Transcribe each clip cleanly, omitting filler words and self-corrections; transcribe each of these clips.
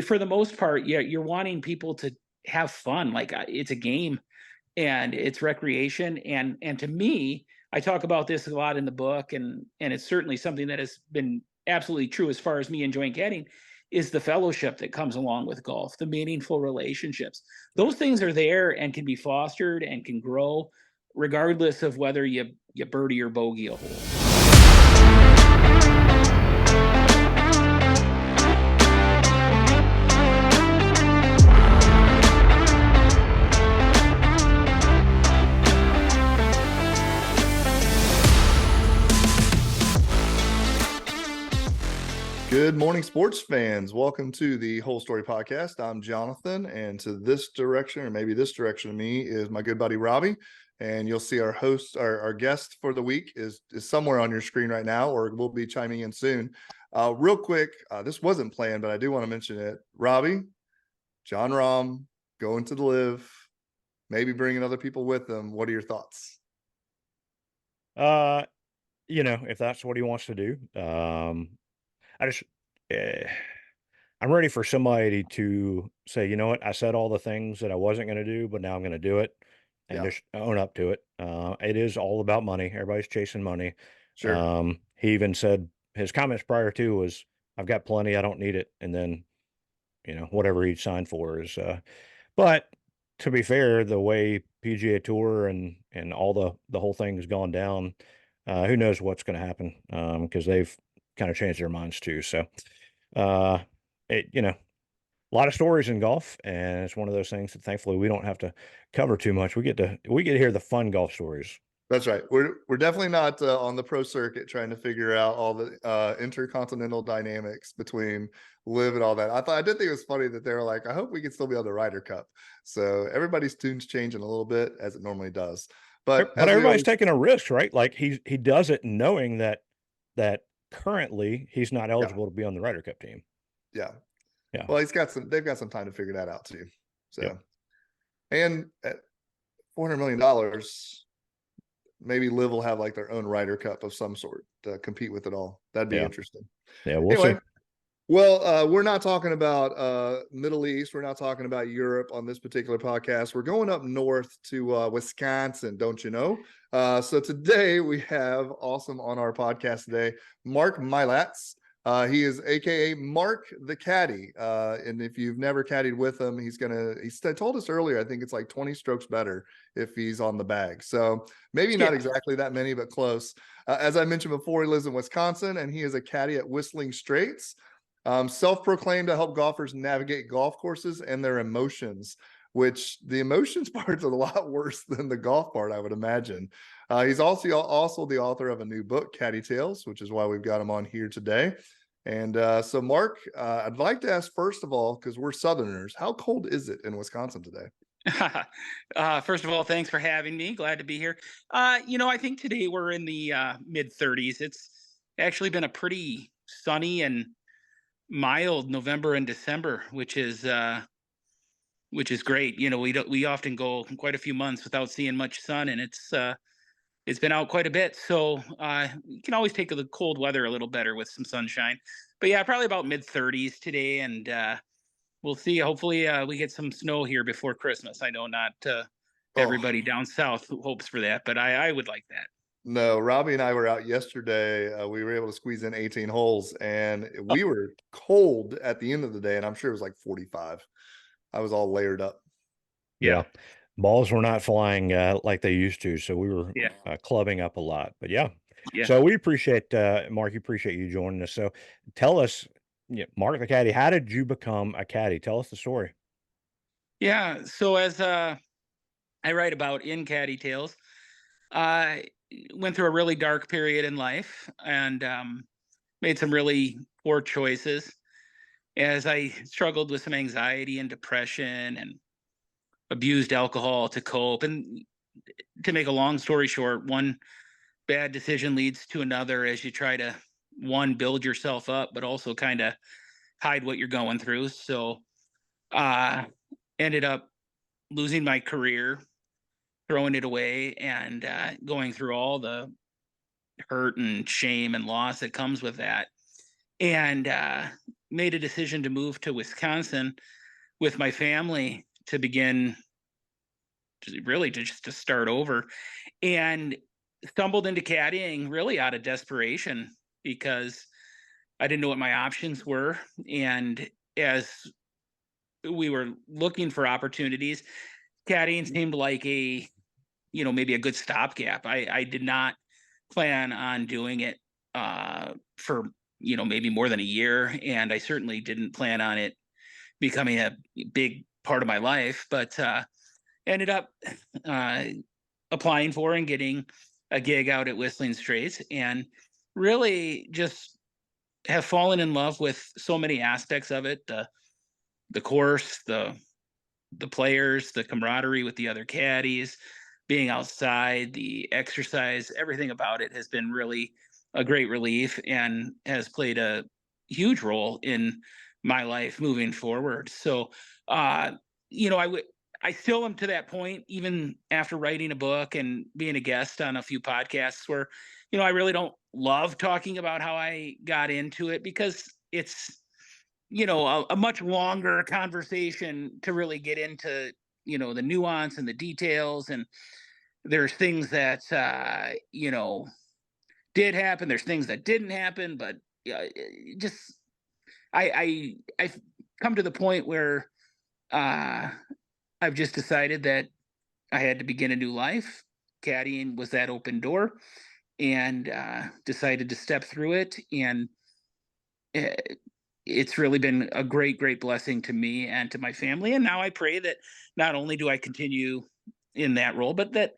for the most part, yeah, you're wanting people to have fun. Like it's a game and it's recreation. And to me, I talk about this a lot in the book, and it's certainly something that has been absolutely true as far as me enjoying caddying, is the fellowship that comes along with golf, the meaningful relationships. Those Right. things are there and can be fostered and can grow regardless of whether you birdie or bogey a hole. Good morning, sports fans. Welcome to the Whole Story Podcast. I'm Jonathan, and to this direction, or maybe this direction of me, is my good buddy Robbie. And you'll see our host, our guest for the week is somewhere on your screen right now, or will be chiming in soon. Real quick, this wasn't planned, but I do want to mention it. Robbie, John Rahm, going to the Live, maybe bringing other people with them. What are your thoughts? Uh, if that's what he wants to do, I just, eh, I'm ready for somebody to say, you know what, I said all the things that I wasn't going to do, but now I'm going to do it and Yeah, just own up to it. It is all about money. Everybody's chasing money. sure. He even said his comments prior to was, I've got plenty. I don't need it. And then, whatever he signed for is, but to be fair, the way PGA Tour and all the whole thing has gone down, who knows what's going to happen? Because they've kind of changed their minds too. So, uh, a lot of stories in golf, and it's one of those things that thankfully we don't have to cover too much. We get to hear the fun golf stories. That's right. We're definitely not on the pro circuit trying to figure out all the intercontinental dynamics between Live and all that. I did think it was funny that they were like, I hope we can still be on the Ryder Cup. So everybody's tune's changing a little bit as it normally does. But But as we everybody's always, taking a risk, right? Like he does it knowing that currently he's not yeah, eligible to be on the Ryder Cup team. yeah. Yeah. Well, they've got some time to figure that out too. Yep. So, and at $400 million, maybe Live will have like their own Ryder Cup of some sort to compete with it all. That'd be Yeah. interesting. Yeah. We'll Anyway, see. well, we're not talking about Middle East. We're not talking about Europe on this particular podcast. We're going up north to Wisconsin, don't you know? So today we have awesome on our podcast today, Mark Milatz. He is AKA Mark the Caddie. And if you've never caddied with him, he told us earlier, I think it's like 20 strokes better if he's on the bag. So maybe not Yeah. exactly that many, but close. As I mentioned before, he lives in Wisconsin, and he is a caddy at Whistling Straits. Self-proclaimed to help golfers navigate golf courses and their emotions, which the emotions part's a lot worse than the golf part, I would imagine. He's also the author of a new book, Caddy Tales, which is why we've got him on here today. And so, Mark, I'd like to ask, first of all, because we're Southerners, how cold is it in Wisconsin today? First of all, thanks for having me. Glad to be here. I think today we're in the mid 30s. It's actually been a pretty sunny and mild November and December, which is great. We often go quite a few months without seeing much sun, and it's been out quite a bit. So you can always take the cold weather a little better with some sunshine. But yeah, probably about mid 30s today, and we'll see. Hopefully, we get some snow here before Christmas. I know not Oh, everybody down south hopes for that, but I would like that. no, Robbie and I were out yesterday. We were able to squeeze in 18 holes, and Oh, we were cold at the end of the day, and I'm sure it was like 45. I was all layered up. Yeah. yeah, Balls were not flying like they used to, so we were yeah, clubbing up a lot. But yeah, yeah, so we appreciate Mark. You appreciate you joining us. So tell us, yeah, Mark the Caddy, how did you become a caddy? Tell us the story. yeah. So as I write about in Caddy Tales, I went through a really dark period in life and made some really poor choices as I struggled with some anxiety and depression and abused alcohol to cope. And to make a long story short, one bad decision leads to another as you try to, one, build yourself up, but also kind of hide what you're going through. So uh ended up losing my career, throwing it away, and going through all the hurt and shame and loss that comes with that. And made a decision to move to Wisconsin with my family to begin really to just to start over, and stumbled into caddying really out of desperation because I didn't know what my options were. And as we were looking for opportunities, caddying seemed like a, maybe a good stopgap. I did not plan on doing it for, maybe more than a year. And I certainly didn't plan on it becoming a big part of my life, but ended up uh, applying for and getting a gig out at Whistling Straits, and really just have fallen in love with so many aspects of it. The course, the players, the camaraderie with the other caddies, being outside, the exercise, everything about it has been really a great relief and has played a huge role in my life moving forward. So, uh, I still am to that point, even after writing a book and being a guest on a few podcasts where, I really don't love talking about how I got into it because it's, a much longer conversation to really get into, the nuance and the details. And there's things that, did happen. There's things that didn't happen, but just, I've come to the point where uh, I've just decided that I had to begin a new life. Caddying was that open door, and decided to step through it. And uh, it's really been a great, great blessing to me and to my family. And now I pray that not only do I continue in that role, but that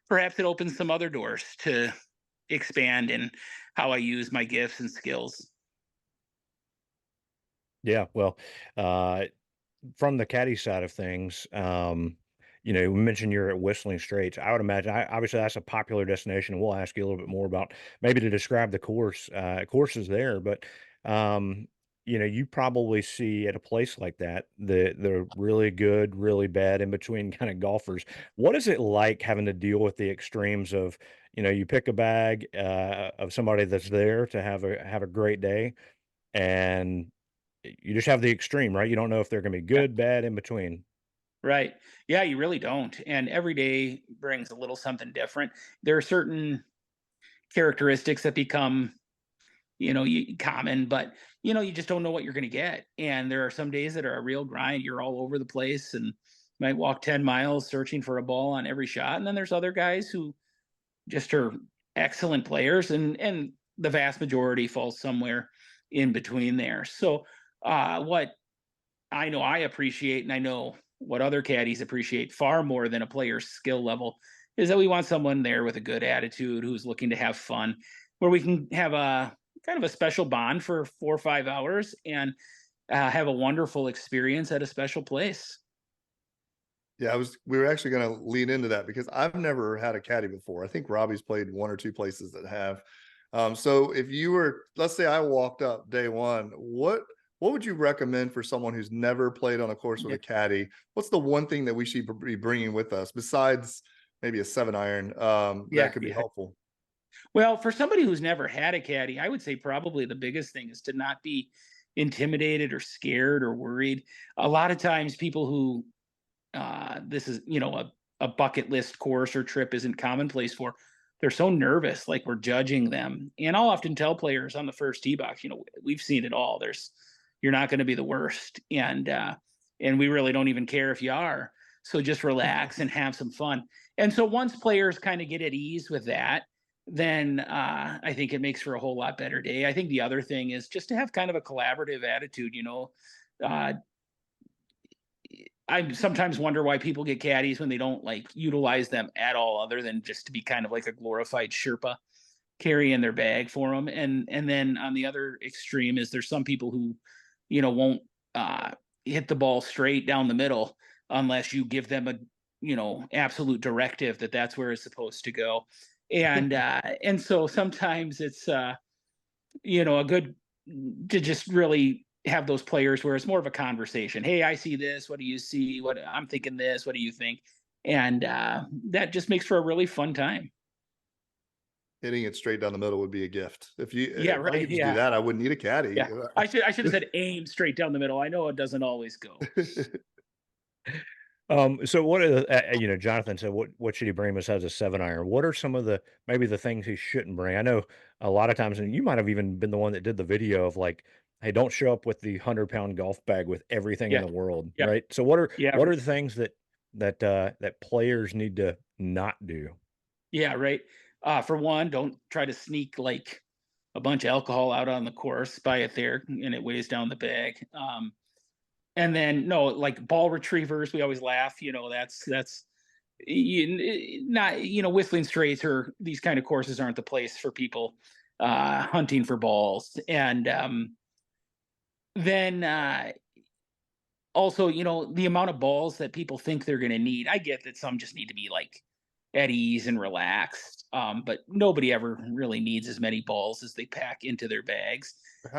perhaps it opens some other doors to expand in how I use my gifts and skills. Yeah, well, uh, from the caddy side of things, we mentioned you're at Whistling Straits. I would imagine, obviously, that's a popular destination. We'll ask you a little bit more about maybe to describe the courses there. But um, you probably see at a place like that the really good, really bad, in between kind of golfers. What is it like having to deal with the extremes of, you pick a bag of somebody that's there to have a great day, and you just have the extreme, right? You don't know if they're gonna be Yeah. good, bad, in between. Right. Yeah, you really don't. And every day brings a little something different. There are certain characteristics that become, common, but you just don't know what you're going to get. And there are some days that are a real grind. You're all over the place and might walk 10 miles searching for a ball on every shot. And then there's other guys who just are excellent players, and the vast majority falls somewhere in between there. So what I know I appreciate, and I know what other caddies appreciate far more than a player's skill level, is that we want someone there with a good attitude who's looking to have fun, where we can have a kind of a special bond for 4 or 5 hours and have a wonderful experience at a special place. Yeah, we were actually going to lead into that because I've never had a caddy before. I think Robbie's played one or two places that have. So if you were, let's say I walked up day one, what would you recommend for someone who's never played on a course with Yeah. a caddy? What's the one thing that we should be bringing with us besides maybe a 7-iron that Yeah. could be Yeah. helpful? Well, for somebody who's never had a caddy, I would say probably the biggest thing is to not be intimidated or scared or worried. A lot of times, people who this is, a bucket list course or trip isn't commonplace for, they're so nervous, like we're judging them. And I'll often tell players on the first tee box, we've seen it all. You're not going to be the worst, and we really don't even care if you are. So just relax and have some fun. And so once players kind of get at ease with that, then I think it makes for a whole lot better day. I think the other thing is just to have kind of a collaborative attitude. Uh, I sometimes wonder why people get caddies when they don't like utilize them at all, other than just to be kind of like a glorified Sherpa carrying their bag for them. And then on the other extreme is there's some people who, won't uh, hit the ball straight down the middle unless you give them a, absolute directive that that's where it's supposed to go. And so sometimes it's a good to just really have those players where it's more of a conversation. Hey, I see this. What do you see? What I'm thinking this. What do you think? And that just makes for a really fun time. Hitting it straight down the middle would be a gift. If Yeah, I right. could just do Yeah. that, I wouldn't need a caddy. Yeah. I should have said aim straight down the middle. I know it doesn't always go. So what are the, Jonathan said, what should he bring besides a 7 iron? What are some of the, maybe the things he shouldn't bring? I know a lot of times, and you might have even been the one that did the video of like, hey, don't show up with the 100-pound golf bag with everything in Yeah. the world, Yeah. right? So Yeah. what are the things that players need to not do? Yeah, right. For one, don't try to sneak like a bunch of alcohol out on the course, buy it there, and it weighs down the bag. And then no, like ball retrievers, we always laugh. That's not Whistling Straits or these kind of courses aren't the place for people hunting for balls. And then also, the amount of balls that people think they're going to need. I get that some just need to be like at ease and relaxed, but nobody ever really needs as many balls as they pack into their bags.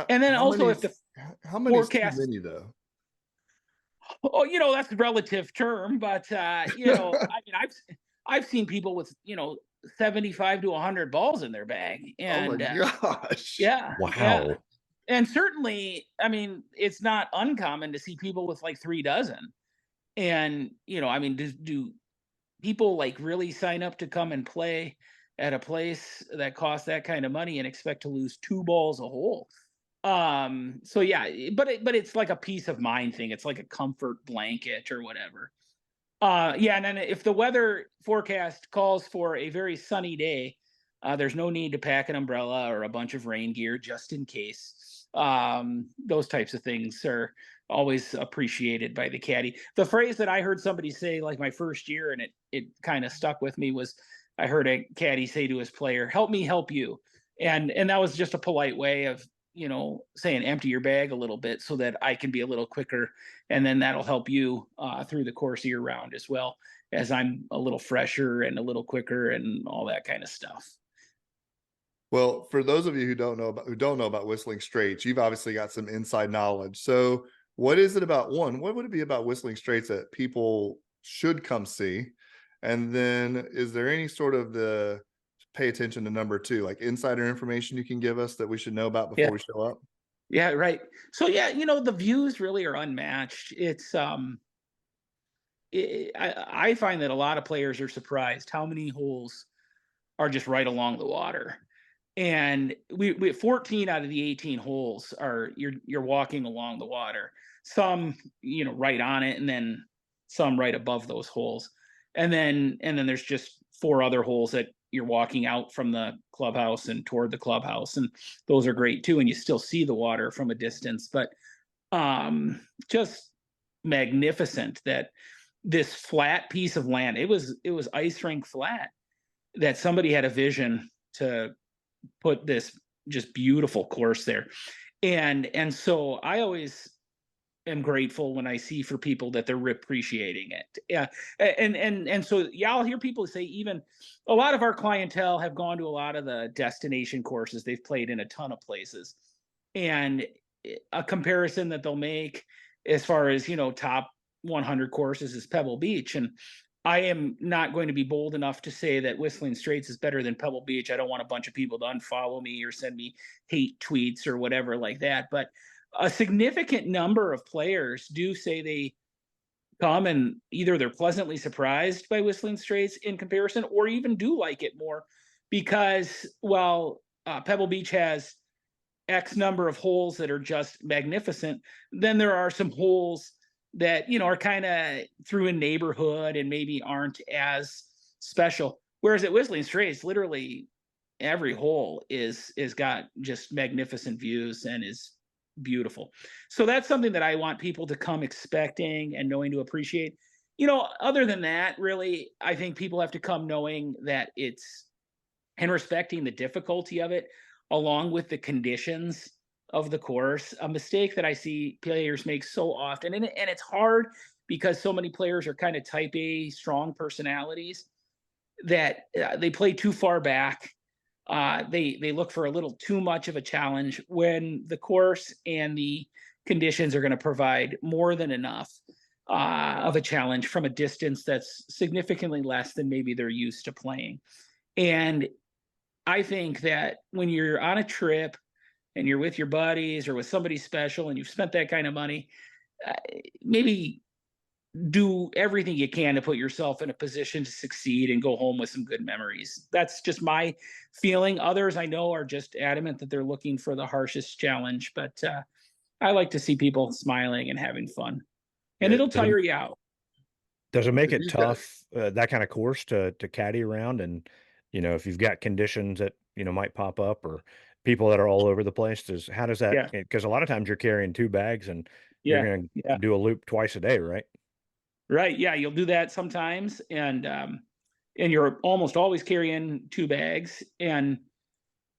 And then How also, many if the is how many is too forecast, many though? oh, that's a relative term, but I mean, I've seen people with 75 to 100 balls in their bag, Oh my and gosh. yeah, yeah. Wow. And certainly, I mean, it's not uncommon to see people with like 3 dozen. And I mean, do people like really sign up to come and play at a place that costs that kind of money and expect to lose 2 balls a hole? So yeah, but it's like a peace of mind thing. It's like a comfort blanket or whatever. Yeah, and then if the weather forecast calls for a very sunny day, there's no need to pack an umbrella or a bunch of rain gear just in case. Those types of things are always appreciated by the caddy. The phrase that I heard somebody say like my first year, and it kind of stuck with me, was I heard a caddy say to his player, "Help me help you," and that was just a polite way of saying empty your bag a little bit so that I can be a little quicker, and then that'll help you through the course of your round as well, as I'm a little fresher and a little quicker and all that kind of stuff. Well, for those of you who don't know about Whistling Straits, you've obviously got some inside knowledge. So, what is it about one? What would it be about Whistling Straits that people should come see? And then, is there any sort of the pay attention to number two, like insider information you can give us that we should know about Yeah, before we show up? yeah, right. So yeah, the views really are unmatched. It's I find that a lot of players are surprised how many holes are just right along the water. And we 14 out of the 18 holes are you're walking along the water. Some, right on it, and then some right above those holes. And then there's just 4 other holes that you're walking out from the clubhouse and toward the clubhouse. And those are great too. And you still see the water from a distance. But just magnificent that this flat piece of land, it was ice rink flat, that somebody had a vision to put this just beautiful course there. And so I always am grateful when I see for people that they're appreciating it. Yeah. And so yeah, I'll hear people say, even a lot of our clientele have gone to a lot of the destination courses. They've played in a ton of places. And a comparison that they'll make as far as, top 100 courses is Pebble Beach. And I am not going to be bold enough to say that Whistling Straits is better than Pebble Beach. I don't want a bunch of people to unfollow me or send me hate tweets or whatever like that. But a significant number of players do say they come and either they're pleasantly surprised by Whistling Straits in comparison, or even do like it more because, while Pebble Beach has X number of holes that are just magnificent, then there are some holes that are kind of through a neighborhood and maybe aren't as special. Whereas at Whistling Straits, literally every hole is got just magnificent views and is beautiful. So that's something that I want people to come expecting and knowing to appreciate. Other than that, really, I think people have to come knowing that it's and respecting the difficulty of it, along with the conditions of the course. A mistake that I see players make so often, and it's hard because so many players are kind of type A, strong personalities, that they play too far back. They look for a little too much of a challenge when the course and the conditions are going to provide more than enough of a challenge from a distance that's significantly less than maybe they're used to playing. And I think that when you're on a trip and you're with your buddies or with somebody special and you've spent that kind of money, uh, maybe do everything you can to put yourself in a position to succeed and go home with some good memories. That's just my feeling. Others I know are just adamant that they're looking for the harshest challenge, but I like to see people smiling and having fun. And Yeah. it'll Does it tire you out. does it make If it you've got tough, that kind of course to caddy around? And, if you've got conditions that, might pop up, or people that are all over the place, how does that, Yeah, because a lot of times you're carrying 2 bags and you're yeah, gonna yeah. do a loop twice a day, right? Right. Yeah, you'll do that sometimes, and you're almost always carrying 2 bags. And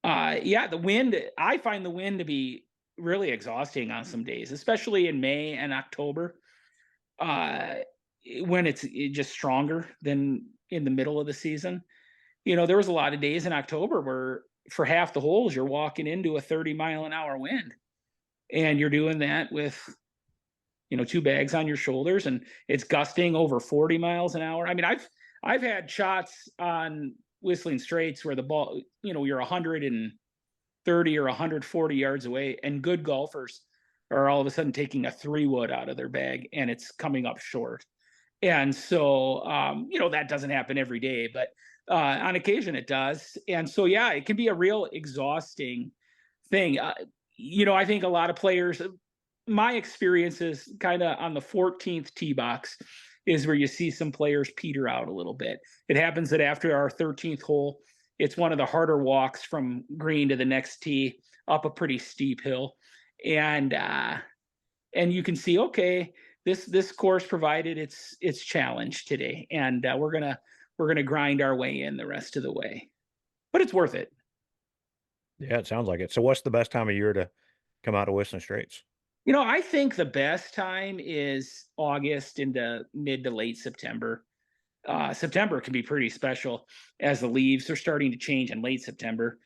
yeah, the wind. I find the wind to be really exhausting on some days, especially in May and October, uh, when it's just stronger than in the middle of the season. There was a lot of days in October where for half the holes you're walking into a 30-mile-an-hour wind, and you're doing that with 2 bags on your shoulders, and it's gusting over 40 miles an hour. I mean, I've had shots on Whistling Straits where the ball, you're 130 or 140 yards away, and good golfers are all of a sudden taking a 3-wood out of their bag and it's coming up short. And so, that doesn't happen every day, but on occasion it does. And so, yeah, it can be a real exhausting thing. I think a lot of players, my experience is kind of on the 14th tee box is where you see some players peter out a little bit. It happens that after our 13th hole, it's one of the harder walks from green to the next tee up a pretty steep hill. And you can see, okay, this course provided its challenge today, and we're gonna grind our way in the rest of the way, but it's worth it. Yeah, it sounds like it. So what's the best time of year to come out of Whistling Straits? I think the best time is August into mid to late September. September can be pretty special as the leaves are starting to change in late September,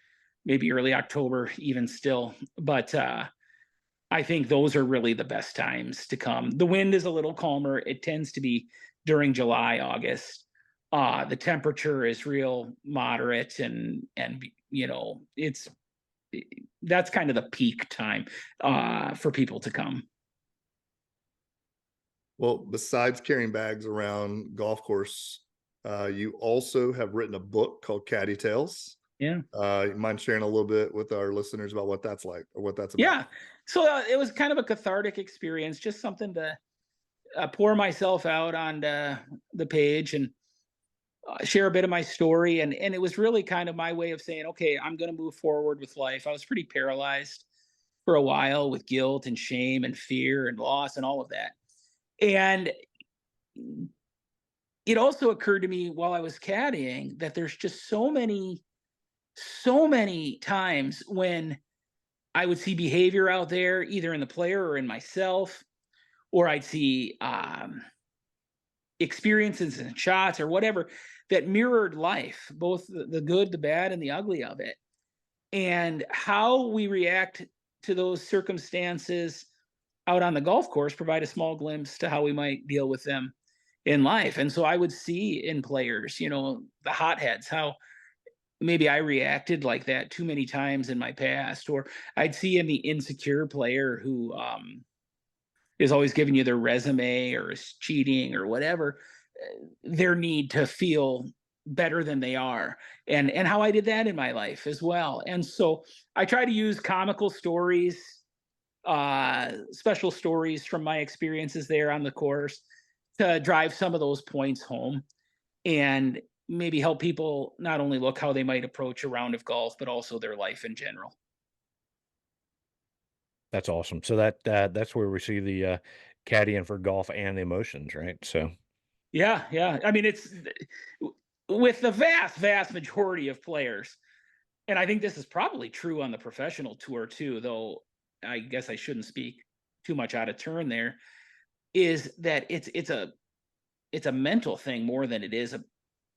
maybe early October, even still. But I think those are really the best times to come. The wind is a little calmer. It tends to be during July, August. The temperature is real moderate, and it's that's kind of the peak time for people to come. Well, besides carrying bags around golf course, you also have written a book called Caddie Tales. Yeah. You mind sharing a little bit with our listeners about what that's like or what that's about? Yeah. So it was kind of a cathartic experience, just something to pour myself out on the page and share a bit of my story. And it was really kind of my way of saying, okay, I'm going to move forward with life. I was pretty paralyzed for a while with guilt and shame and fear and loss and all of that. And it also occurred to me while I was caddying that there's just so many times when I would see behavior out there, either in the player or in myself, or I'd see experiences and shots or whatever that mirrored life, both the good, the bad, and the ugly of it. And how we react to those circumstances out on the golf course provide a small glimpse to how we might deal with them in life. And so I would see in players, the hotheads, how maybe I reacted like that too many times in my past, or I'd see in the insecure player who is always giving you their resume or is cheating or whatever, their need to feel better than they are, and how I did that in my life as well. And so I try to use comical stories, special stories from my experiences there on the course to drive some of those points home, and maybe help people not only look how they might approach a round of golf, but also their life in general. That's awesome. So that's where we see the, caddying for golf and the emotions, right? So Yeah, yeah. I mean, it's with the vast majority of players, and I think this is probably true on the professional tour too, though I guess I shouldn't speak too much out of turn there, is that it's a mental thing more than it is a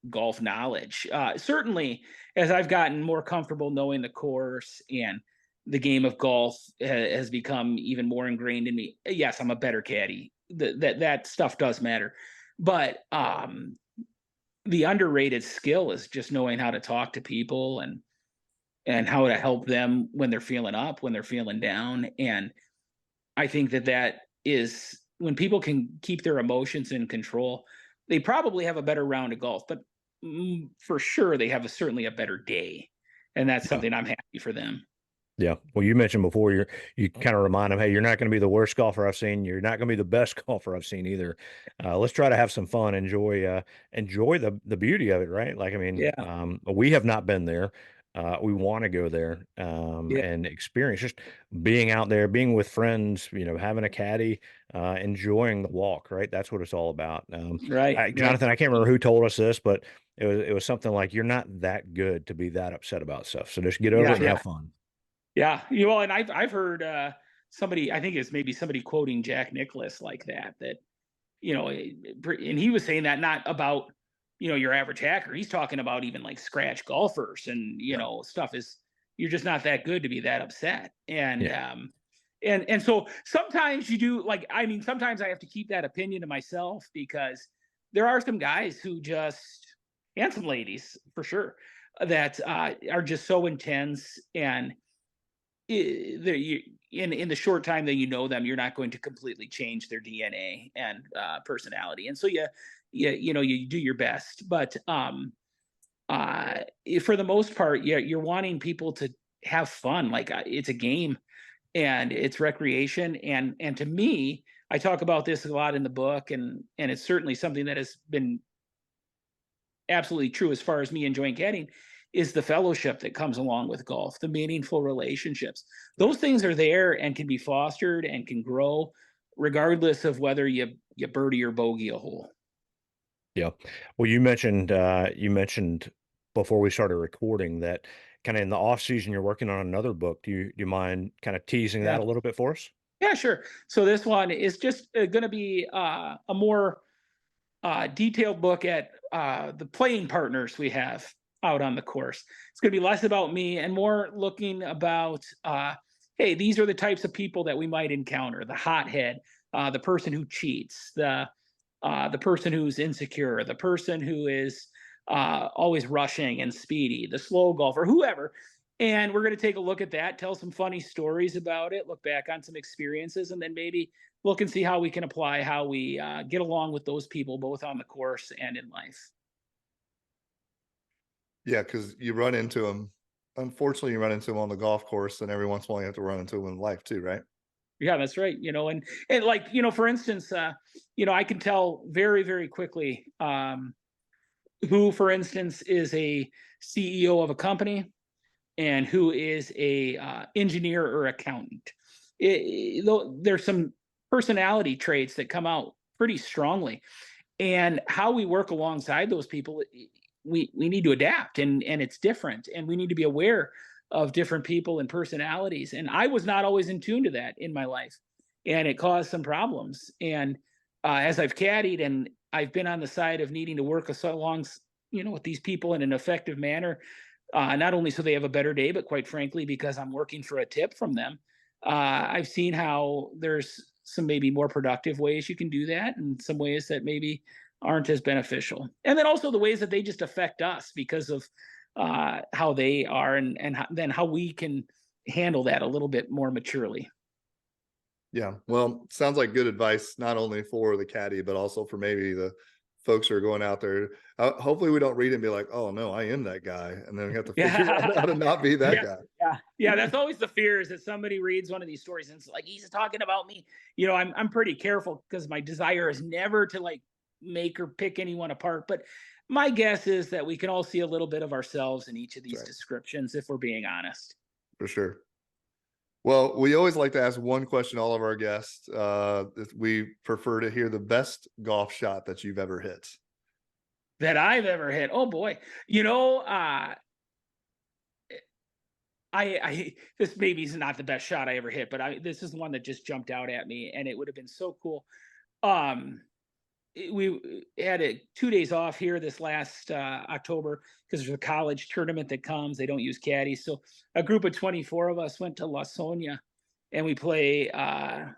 golf knowledge. Certainly, as I've gotten more comfortable knowing the course and the game of golf has become even more ingrained in me. Yes, I'm a better caddy. That stuff does matter, but the underrated skill is just knowing how to talk to people and and how to help them when they're feeling up, when they're feeling down. And I think that that is when people can keep their emotions in control, they probably have a better round of golf, but for sure they have certainly a better day. And that's Yeah. something I'm happy for them. Yeah. Well, you mentioned before you kind of remind them, hey, you're not going to be the worst golfer I've seen. You're not going to be the best golfer I've seen either. Let's try to have some fun, enjoy the beauty of it, right? Like, I mean, Yeah. we have not been there. We want to go there, Yeah. and experience just being out there, being with friends, having a caddy, enjoying the walk, right? That's what it's all about. Right. Right. Jonathan, I can't remember who told us this, but it was something like, you're not that good to be that upset about stuff. So just get over it Yeah. and Yeah. have fun. Yeah. And I've heard somebody, I think it's maybe somebody quoting Jack Nicklaus like that, and he was saying that not about, your average hacker. He's talking about even like scratch golfers and, Yeah. stuff is, you're just not that good to be that upset. And, Yeah. and so sometimes you do like, I mean, sometimes I have to keep that opinion to myself because there are some guys who just, and some ladies for sure, that are just so intense and in the short time that you know them, you're not going to completely change their DNA and personality. And so you do your best, but for the most part, yeah, you're wanting people to have fun. Like it's a game and it's recreation. And to me, I talk about this a lot in the book, and it's certainly something that has been absolutely true as far as me enjoying caddying is the fellowship that comes along with golf, the meaningful relationships. Right. Those things are there and can be fostered and can grow regardless of whether you birdie or bogey a hole. Yeah. Well, you mentioned before we started recording that kind of in the off season you're working on another book. Do you mind kind of teasing that Yeah. a little bit for us? Yeah, sure. So this one is just going to be a more detailed look at the playing partners we have out on the course. It's going to be less about me and more looking about, hey, these are the types of people that we might encounter: the hothead, the person who cheats, the person who's insecure, the person who is always rushing and speedy, the slow golfer, whoever. And we're going to take a look at that, tell some funny stories about it, look back on some experiences, and then maybe look and see how we can apply how we get along with those people, both on the course and in life. Yeah, because you run into them. Unfortunately, you run into them on the golf course, and every once in a while you have to run into them in life too, right? Yeah, that's right. And like, for instance, I can tell very, very quickly who, for instance, is a CEO of a company and who is a engineer or accountant. There's some personality traits that come out pretty strongly, and how we work alongside those people, we need to adapt, and it's different, and we need to be aware of different people and personalities. And I was not always in tune to that in my life, and it caused some problems. And as I've caddied and I've been on the side of needing to work along, with these people in an effective manner, not only so they have a better day, but quite frankly, because I'm working for a tip from them. I've seen how there's some maybe more productive ways you can do that, and some ways that maybe aren't as beneficial. And then also the ways that they just affect us because of how they are, and then how we can handle that a little bit more maturely. Yeah. Well, sounds like good advice, not only for the caddy, but also for maybe the folks who are going out there. Hopefully, we don't read it and be like, "Oh no, I am that guy," and then we have to figure out how to Yeah. not be that Yeah. guy. Yeah. Yeah. That's always the fear, is that somebody reads one of these stories and it's like, he's talking about me. I'm pretty careful because my desire is never to like make or pick anyone apart. But my guess is that we can all see a little bit of ourselves in each of That's these right, descriptions if we're being honest. for sure. Well, we always like to ask one question to all of our guests. If we prefer to hear the best golf shot that you've ever hit. That I've ever hit. Oh boy. You know, I this maybe is not the best shot I ever hit, but this is one that just jumped out at me, and it would have been so cool. Um, we had 2 days off here this last October because there's a college tournament that comes. They don't use caddies, so a group of 24 of us went to La Sonia, and we play a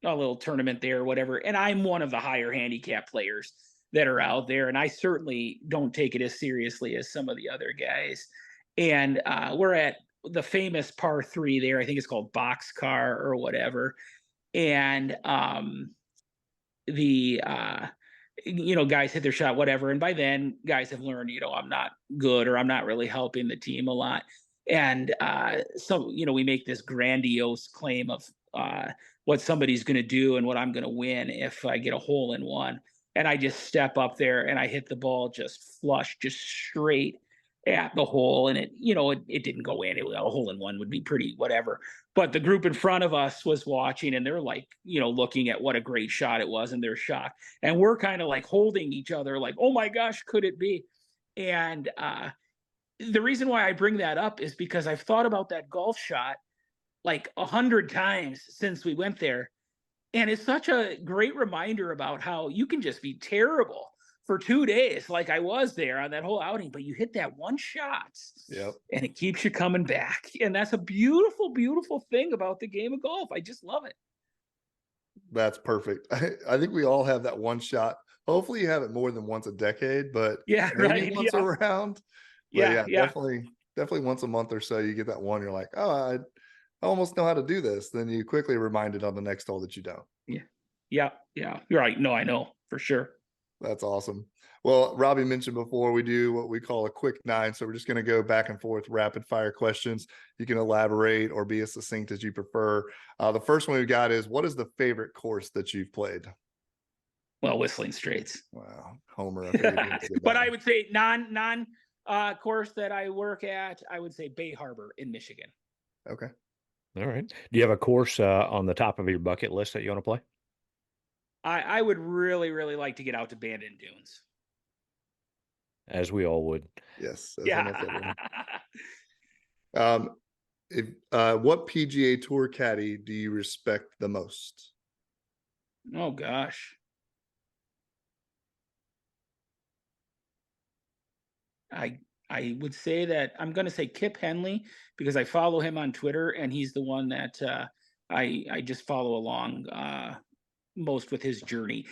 little tournament there or whatever. And I'm one of the higher handicap players that are out there, and I certainly don't take it as seriously as some of the other guys. and we're at the famous par three there. I think it's called Boxcar or whatever. And the guys hit their shot, whatever. And by then, guys have learned, I'm not good, or I'm not really helping the team a lot. And so, we make this grandiose claim of what somebody's going to do and what I'm going to win if I get a hole in one. And I just step up there and I hit the ball just flush, just straight at the hole. And it didn't go in. A hole in one would be pretty whatever. But the group in front of us was watching, and they're like, looking at what a great shot it was, and they're shocked. And we're kind of like holding each other, like, oh my gosh, could it be? And the reason why I bring that up is because I've thought about that golf shot like 100 times since we went there. And it's such a great reminder about how you can just be terrible for 2 days, like I was there on that whole outing, but you hit that one shot, Yep. and it keeps you coming back. And that's a beautiful, beautiful thing about the game of golf. I just love it. That's perfect. I think we all have that one shot. Hopefully you have it more than once a decade, but Yeah, maybe right. once Yeah. around. But Yeah. definitely once a month or so you get that one. You're like, oh, I almost know how to do this. Then you quickly reminded on the next hole that you don't. Yeah. Yeah. Yeah. You're right. No, I know for sure. That's awesome. Well, Robbie mentioned before we do what we call a quick nine. So we're just going to go back and forth, rapid fire questions. You can elaborate or be as succinct as you prefer. The first one we've got is, what is the favorite course that you've played? Well, Whistling Straits. Wow, Homer. I figured you'd say But that. I would say non course that I work at, I would say Bay Harbor in Michigan. Okay. All right. Do you have a course on the top of your bucket list that you want to play? I would really, really like to get out to Bandon Dunes. As we all would. Yes. As almost Yeah. everyone. If what PGA Tour caddy do you respect the most? Oh gosh. I would say that I'm going to say Kip Henley, because I follow him on Twitter, and he's the one that I just follow along most with his journey.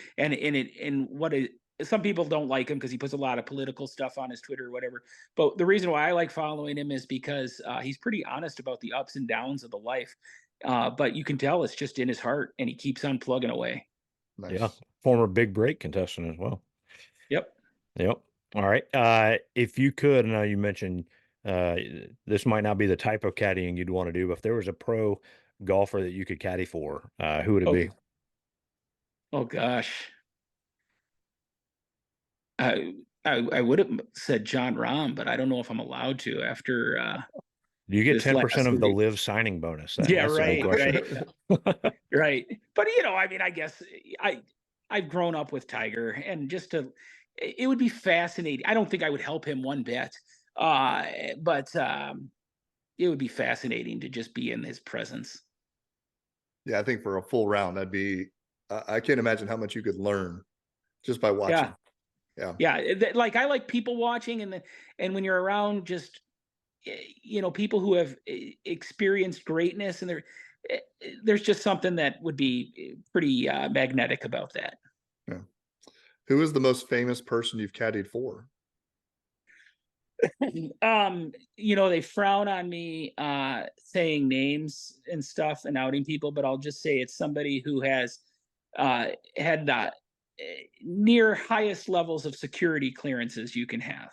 Some people don't like him because he puts a lot of political stuff on his Twitter or whatever. But the reason why I like following him is because he's pretty honest about the ups and downs of the life. But you can tell it's just in his heart, and he keeps on plugging away. Nice. Yeah. Former Big Break contestant as well. Yep. Yep. All right. If you could, I know you mentioned this might not be the type of caddying you'd want to do, but if there was a pro golfer that you could caddy for, who would it be? Oh gosh. I would have said John Rahm, but I don't know if I'm allowed to after You get this 10% last of the week. live signing bonus. Yeah, That's a good right, question. right. But I mean, I guess I've grown up with Tiger, and it would be fascinating. I don't think I would help him one bit, but it would be fascinating to just be in his presence. Yeah, I think for a full round, that'd be. I can't imagine how much you could learn just by watching. Yeah, Yeah. Like I like people watching, and when you're around just people who have experienced greatness, and there's just something that would be pretty magnetic about that. Yeah. Who is the most famous person you've caddied for? They frown on me saying names and stuff and outing people, but I'll just say it's somebody who has had the near highest levels of security clearances you can have.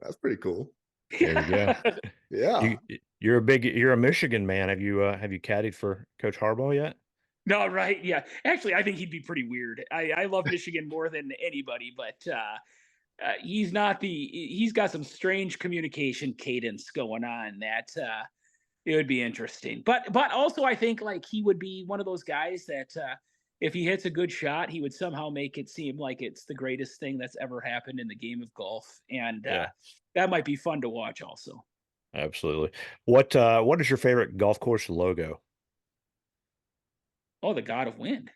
That's pretty cool. There you go. Yeah. You're a Michigan man. Have you caddied for Coach Harbaugh yet? No, right. Yeah. Actually, I think he'd be pretty weird. I love Michigan more than anybody, but he's got some strange communication cadence going on that it would be interesting. But also I think like he would be one of those guys that if he hits a good shot, he would somehow make it seem like it's the greatest thing that's ever happened in the game of golf. And that might be fun to watch also. Absolutely. What is your favorite golf course logo? Oh, the God of Wind.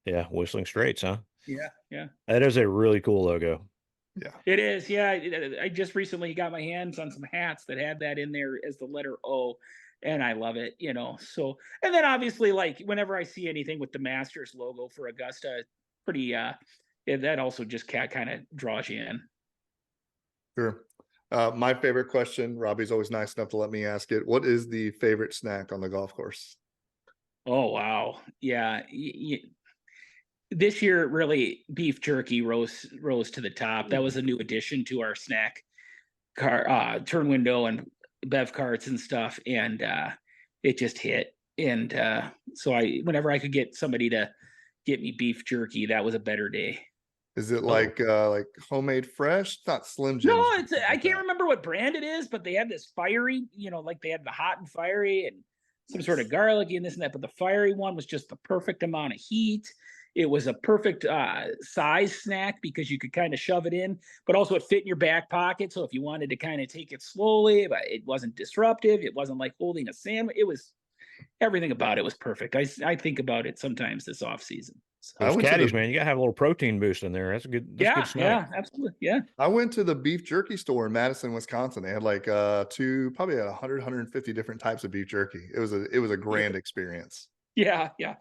Yeah, Whistling Straits, huh? Yeah. That is a really cool logo. Yeah. It is. Yeah. I just recently got my hands on some hats that had that in there as the letter O, and I love it, So, and then obviously, like whenever I see anything with the Masters logo for Augusta, pretty, that also just kind of draws you in. Sure. My favorite question, Robbie's always nice enough to let me ask it. What is the favorite snack on the golf course? Oh wow, yeah. This year, really, beef jerky rose to the top. That was a new addition to our snack car turn window and bev carts and stuff, and it just hit. And so I, whenever I could get somebody to get me beef jerky, that was a better day. Is it Oh, like homemade fresh? It's not Slim No, Jims or it's anything I like can't that. remember what brand it is, but they had this fiery, like they had the hot and fiery and some sort of Nice. garlicky and this and that. But the fiery one was just the perfect amount of heat. It was a perfect size snack because you could kind of shove it in, but also it fit in your back pocket. So if you wanted to kind of take it slowly, but it wasn't disruptive. It wasn't like holding a sandwich. It was everything about it was perfect. I think about it sometimes this off season. So I those went to caddies, the man, you gotta have a little protein boost in there. That's a good snack. yeah, absolutely, yeah. I went to the beef jerky store in Madison, Wisconsin. They had like probably 100, different types of beef jerky. It was a grand experience. Yeah, yeah.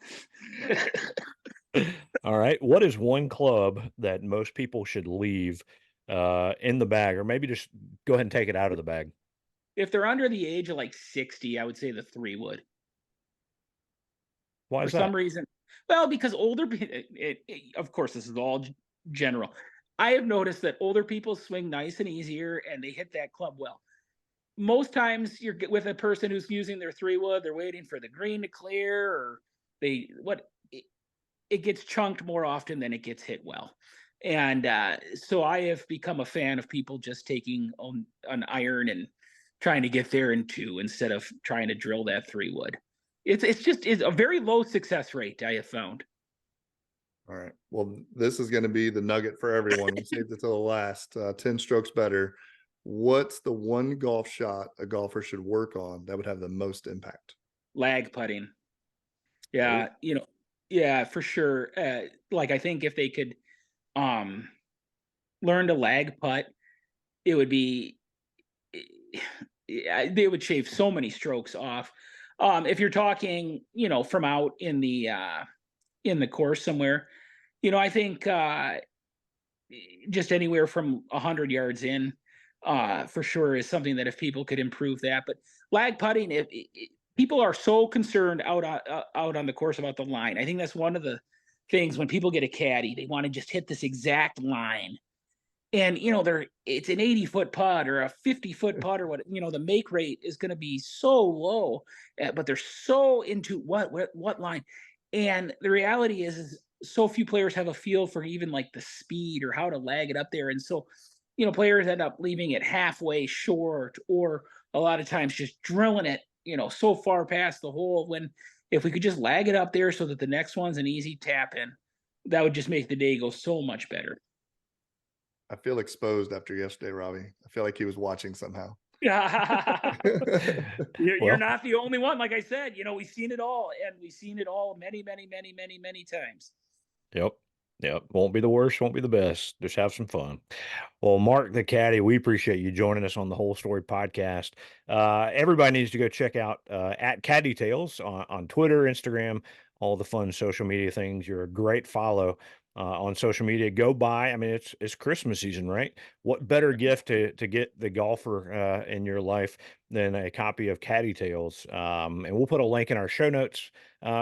All right. What is one club that most people should leave in the bag, or maybe just go ahead and take it out of the bag? If they're under the age of like 60, I would say the 3 wood. Why For is some that? reason. Well, because of course, this is all general. I have noticed that older people swing nice and easier and they hit that club well. Most times you're with a person who's using their 3 wood, they're waiting for the green to clear, or it gets chunked more often than it gets hit well. And so I have become a fan of people just taking on an iron and trying to get there in 2 instead of trying to drill that 3 wood. It's a very low success rate I have found. All right. Well, this is going to be the nugget for everyone. We saved it till the last. 10 strokes better. What's the one golf shot a golfer should work on that would have the most impact? Lag putting. Oh, Yeah, yeah, for sure. Like I think if they could um learn to lag putt, it would be yeah, they would shave so many strokes off. If you're talking, from out in the course somewhere, I think just anywhere from 100 yards in, for sure is something that if people could improve that. But lag putting, if people are so concerned out on the course about the line, I think that's one of the things when people get a caddy, they want to just hit this exact line. And it's an 80-foot putt or a 50-foot putt or what, the make rate is going to be so low, but they're so into what line. And the reality is so few players have a feel for even like the speed or how to lag it up there. And so, players end up leaving it halfway short, or a lot of times just drilling it, so far past the hole. When if we could just lag it up there so that the next one's an easy tap in, that would just make the day go so much better. I feel exposed after yesterday, Robbie. I feel like he was watching somehow. Yeah. You're Well, not the only one. Like I said, we've seen it all, and we've seen it all many, many, many, many, many times. yep. Yep. Won't be the worst, won't be the best. Just have some fun. Well, Mark the Caddy, we appreciate you joining us on the Whole Story podcast. Everybody needs to go check out at Caddy Tales on Twitter, Instagram, all the fun social media things. You're a great follow on social media. Go by. I mean, it's Christmas season, right? What better gift to get the golfer in your life than a copy of Caddy Tales? And we'll put a link in our show notes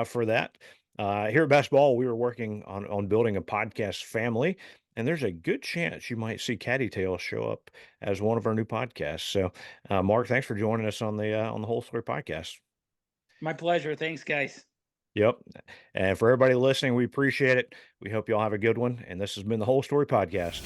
for that. Here at Best Ball, we were working on building a podcast family, and there's a good chance you might see Caddy Tales show up as one of our new podcasts. So, Mark, thanks for joining us on the Whole Story podcast. My pleasure. Thanks, guys. Yep, and for everybody listening, we appreciate it. We hope you all have a good one, and this has been the Whole Story podcast.